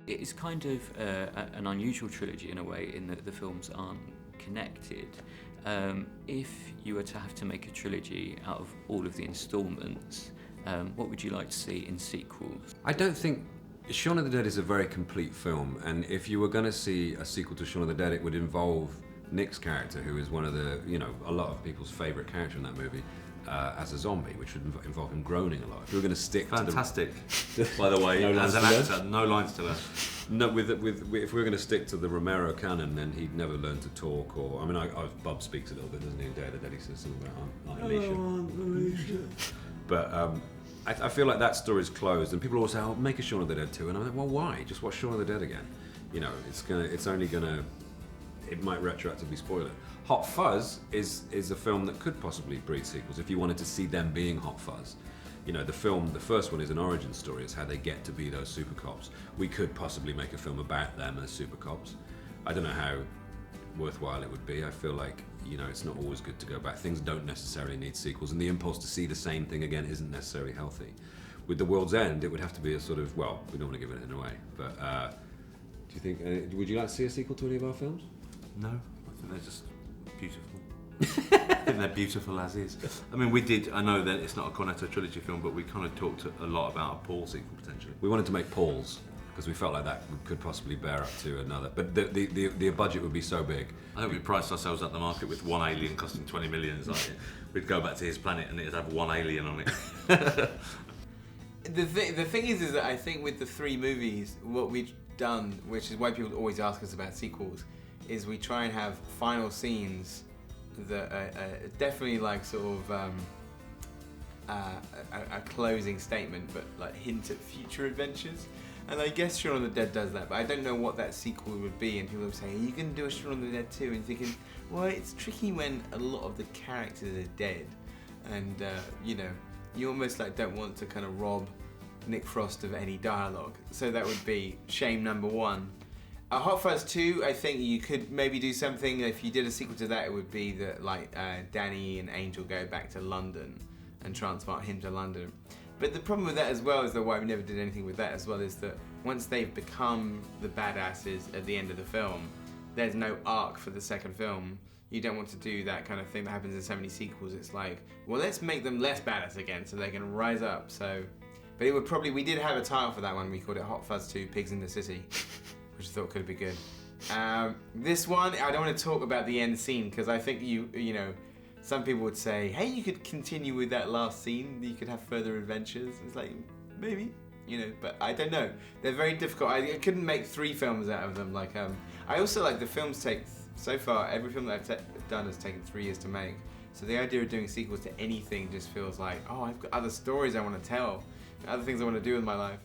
It's kind of an unusual trilogy in a way, in that the films aren't connected. If you were to have to make a trilogy out of all of the instalments, what would you like to see in sequels? I don't think Shaun of the Dead is a very complete film, and if you were going to see a sequel to Shaun of the Dead, it would involve Nick's character, who is one of the, a lot of people's favourite character in that movie, as a zombie, which would involve him groaning a lot. If we were going to stick Fantastic, by the way, no as an actor, no lines to learn. No, if we were going to stick to the Romero canon, then he'd never learn to talk. Or Bob speaks a little bit, doesn't he? In Day of the Dead, he says something about Aunt Alicia. But I feel like that story's closed, and people always say, "Oh, make a Shaun of the Dead 2," and I'm like, "Well, why? Just watch Shaun of the Dead again." It might retroactively spoil it. Hot Fuzz is a film that could possibly breed sequels if you wanted to see them being Hot Fuzz. The first one is an origin story. It's how they get to be those super cops. We could possibly make a film about them as super cops. I don't know how worthwhile it would be. I feel like, it's not always good to go back. Things don't necessarily need sequels, and the impulse to see the same thing again isn't necessarily healthy. With The World's End, it would have to be a sort of, well, we don't want to give it away, but do you think, would you like to see a sequel to any of our films? No, I think they're just beautiful. I think they're beautiful as is. I mean, I know that it's not a Cornetto trilogy film, but we kind of talked a lot about a Paul sequel potentially. We wanted to make Paul's, because we felt like that could possibly bear up to another, but the budget would be so big. I think we priced ourselves at the market with one alien costing 20 million. Like, we'd go back to his planet and it'd have one alien on it. The thing is that I think with the three movies, what we've done, which is why people always ask us about sequels, is we try and have final scenes that are definitely like sort of a closing statement, but like hint at future adventures. And I guess Shaun of the Dead does that, but I don't know what that sequel would be. And people would say, "Are you going to do a Shaun of the Dead 2?" And thinking, well, it's tricky when a lot of the characters are dead, and you almost like don't want to kind of rob Nick Frost of any dialogue. So that would be shame number one. Hot Fuzz 2, I think you could maybe do something. If you did a sequel to that, it would be that Danny and Angel go back to London and transport him to London. But the problem with that as well is that why we never did anything with that as well is that once they've become the badasses at the end of the film, there's no arc for the second film. You don't want to do that kind of thing that happens in so many sequels. It's like, well, let's make them less badass again so they can rise up. But it would probably, we did have a title for that one. We called it Hot Fuzz 2, Pigs in the City, which I thought could be good. This one, I don't want to talk about the end scene because I think some people would say, hey, you could continue with that last scene. You could have further adventures. It's like, maybe, but I don't know. They're very difficult. I couldn't make 3 films out of them. I also like the films so far, every film that I've done has taken 3 years to make. So the idea of doing sequels to anything just feels like, oh, I've got other stories I want to tell, other things I want to do with my life.